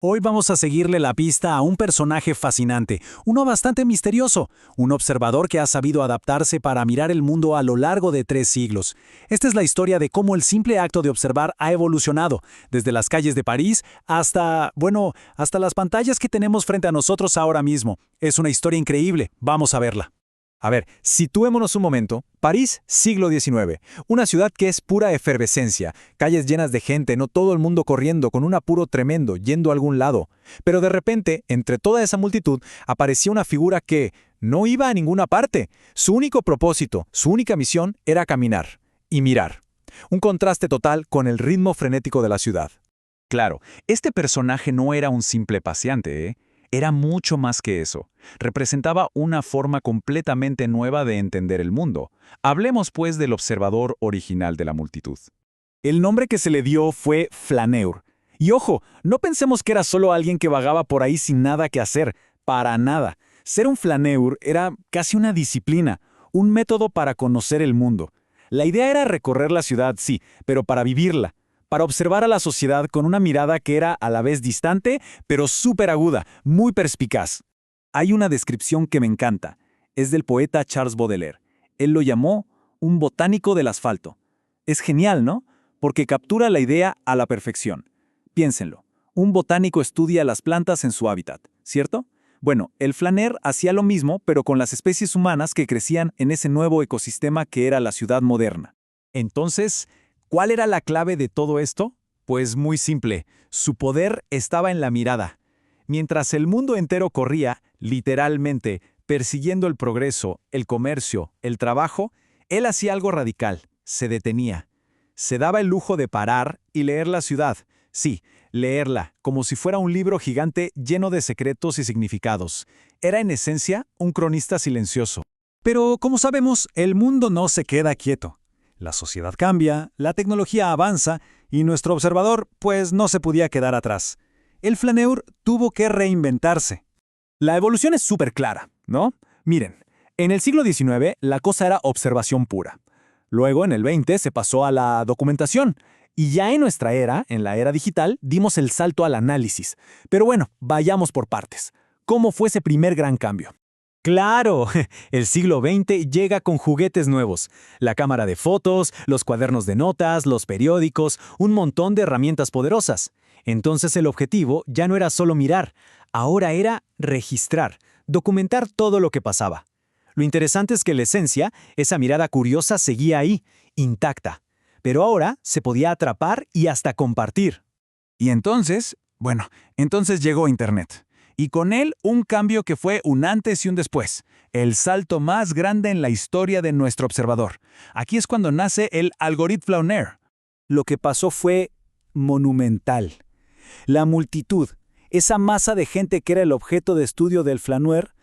Hoy vamos a seguirle la pista a un personaje fascinante, uno bastante misterioso, un observador que ha sabido adaptarse para mirar el mundo a lo largo de 3 siglos. Esta es la historia de cómo el simple acto de observar ha evolucionado, desde las calles de París hasta, hasta las pantallas que tenemos frente a nosotros ahora mismo. Es una historia increíble, vamos a verla. A ver, situémonos un momento. París, siglo XIX. Una ciudad que es pura efervescencia, calles llenas de gente, no todo el mundo corriendo, con un apuro tremendo, yendo a algún lado. Pero de repente, entre toda esa multitud, aparecía una figura que no iba a ninguna parte. Su único propósito, su única misión era caminar y mirar. Un contraste total con el ritmo frenético de la ciudad. Claro, este personaje no era un simple paseante, ¿eh? Era mucho más que eso. Representaba una forma completamente nueva de entender el mundo. Hablemos pues del observador original de la multitud. El nombre que se le dio fue Flaneur. Y ojo, no pensemos que era solo alguien que vagaba por ahí sin nada que hacer, para nada. Ser un Flaneur era casi una disciplina, un método para conocer el mundo. La idea era recorrer la ciudad, sí, pero para vivirla, para observar a la sociedad con una mirada que era a la vez distante, pero súper aguda, muy perspicaz. Hay una descripción que me encanta. Es del poeta Charles Baudelaire. Él lo llamó un botánico del asfalto. Es genial, ¿no? Porque captura la idea a la perfección. Piénsenlo. Un botánico estudia las plantas en su hábitat, ¿cierto? Bueno, el Flaneur hacía lo mismo, pero con las especies humanas que crecían en ese nuevo ecosistema que era la ciudad moderna. Entonces, ¿cuál era la clave de todo esto? Pues muy simple, su poder estaba en la mirada. Mientras el mundo entero corría, literalmente, persiguiendo el progreso, el comercio, el trabajo, él hacía algo radical, se detenía. Se daba el lujo de parar y leer la ciudad. Sí, leerla, como si fuera un libro gigante lleno de secretos y significados. Era en esencia un cronista silencioso. Pero, como sabemos, el mundo no se queda quieto. La sociedad cambia, la tecnología avanza y nuestro observador, pues, no se podía quedar atrás. El Flaneur tuvo que reinventarse. La evolución es súper clara, ¿no? Miren, en el siglo XIX la cosa era observación pura. Luego, en el XX, se pasó a la documentación. Y ya en nuestra era, en la era digital, dimos el salto al análisis. Pero bueno, vayamos por partes. ¿Cómo fue ese primer gran cambio? ¡Claro! El siglo XX llega con juguetes nuevos. La cámara de fotos, los cuadernos de notas, los periódicos, un montón de herramientas poderosas. Entonces el objetivo ya no era solo mirar, ahora era registrar, documentar todo lo que pasaba. Lo interesante es que la esencia, esa mirada curiosa seguía ahí, intacta. Pero ahora se podía atrapar y hasta compartir. Y entonces llegó Internet. Y con él un cambio que fue un antes y un después, el salto más grande en la historia de nuestro observador. Aquí es cuando nace el algoritmo Flaneur. Lo que pasó fue monumental. La multitud, esa masa de gente que era el objeto de estudio del Flaneur,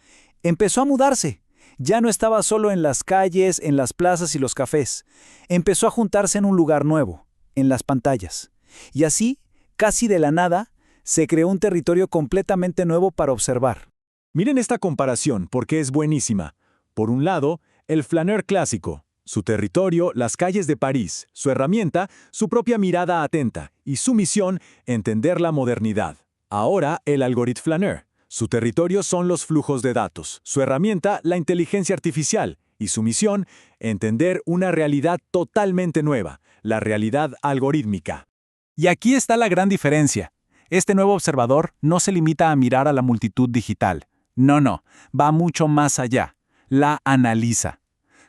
empezó a mudarse. Ya no estaba solo en las calles, en las plazas y los cafés. Empezó a juntarse en un lugar nuevo, en las pantallas. Y así, casi de la nada, se creó un territorio completamente nuevo para observar. Miren esta comparación, porque es buenísima. Por un lado, el Flaneur clásico, su territorio, las calles de París, su herramienta, su propia mirada atenta, y su misión, entender la modernidad. Ahora, el algoritmo Flaneur. Su territorio son los flujos de datos, su herramienta, la inteligencia artificial, y su misión, entender una realidad totalmente nueva, la realidad algorítmica. Y aquí está la gran diferencia. Este nuevo observador no se limita a mirar a la multitud digital. No, va mucho más allá. La analiza.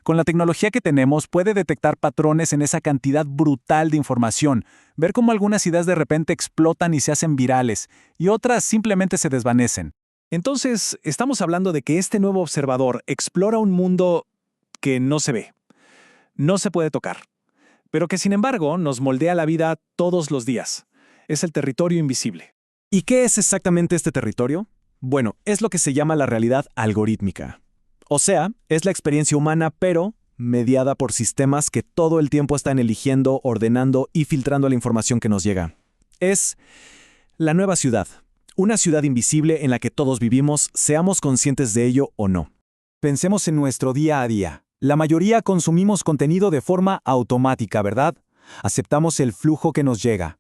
Con la tecnología que tenemos puede detectar patrones en esa cantidad brutal de información, ver cómo algunas ideas de repente explotan y se hacen virales, y otras simplemente se desvanecen. Entonces, estamos hablando de que este nuevo observador explora un mundo que no se ve, no se puede tocar, pero que sin embargo nos moldea la vida todos los días. Es el territorio invisible. ¿Y qué es exactamente este territorio? Bueno, es lo que se llama la realidad algorítmica. O sea, es la experiencia humana, pero mediada por sistemas que todo el tiempo están eligiendo, ordenando y filtrando la información que nos llega. Es la nueva ciudad. Una ciudad invisible en la que todos vivimos, seamos conscientes de ello o no. Pensemos en nuestro día a día. La mayoría consumimos contenido de forma automática, ¿verdad? Aceptamos el flujo que nos llega.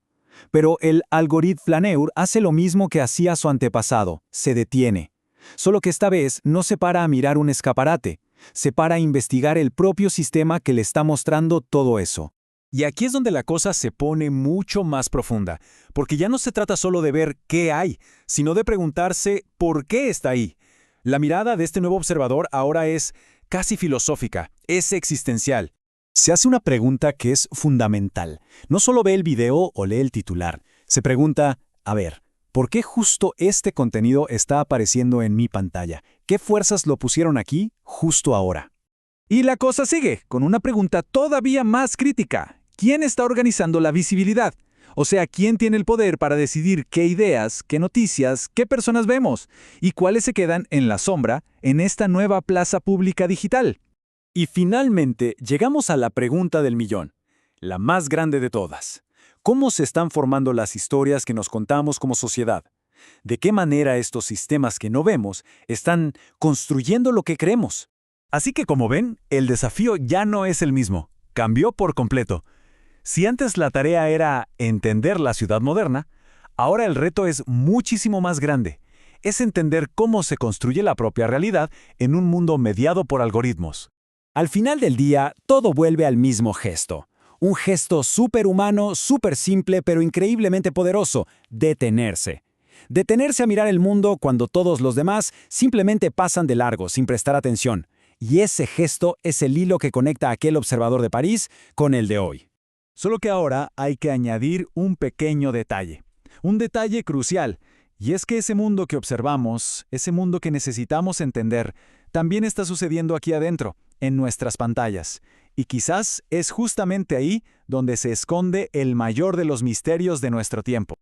Pero el algoritmo Flaneur hace lo mismo que hacía su antepasado, se detiene. Solo que esta vez no se para a mirar un escaparate, se para a investigar el propio sistema que le está mostrando todo eso. Y aquí es donde la cosa se pone mucho más profunda, porque ya no se trata solo de ver qué hay, sino de preguntarse por qué está ahí. La mirada de este nuevo observador ahora es casi filosófica, es existencial. Se hace una pregunta que es fundamental. No solo ve el video o lee el titular, se pregunta, a ver, ¿por qué justo este contenido está apareciendo en mi pantalla? ¿Qué fuerzas lo pusieron aquí justo ahora? Y la cosa sigue, con una pregunta todavía más crítica. ¿Quién está organizando la visibilidad? O sea, ¿quién tiene el poder para decidir qué ideas, qué noticias, qué personas vemos? Y cuáles se quedan en la sombra en esta nueva plaza pública digital. Y finalmente llegamos a la pregunta del millón, la más grande de todas. ¿Cómo se están formando las historias que nos contamos como sociedad? ¿De qué manera estos sistemas que no vemos están construyendo lo que creemos? Así que como ven, el desafío ya no es el mismo, cambió por completo. Si antes la tarea era entender la ciudad moderna, ahora el reto es muchísimo más grande. Es entender cómo se construye la propia realidad en un mundo mediado por algoritmos. Al final del día, todo vuelve al mismo gesto. Un gesto superhumano, súper simple, pero increíblemente poderoso: detenerse. Detenerse a mirar el mundo cuando todos los demás simplemente pasan de largo sin prestar atención. Y ese gesto es el hilo que conecta a aquel observador de París con el de hoy. Solo que ahora hay que añadir un pequeño detalle. Un detalle crucial. Y es que ese mundo que observamos, ese mundo que necesitamos entender, también está sucediendo aquí adentro, en nuestras pantallas. Y quizás es justamente ahí donde se esconde el mayor de los misterios de nuestro tiempo.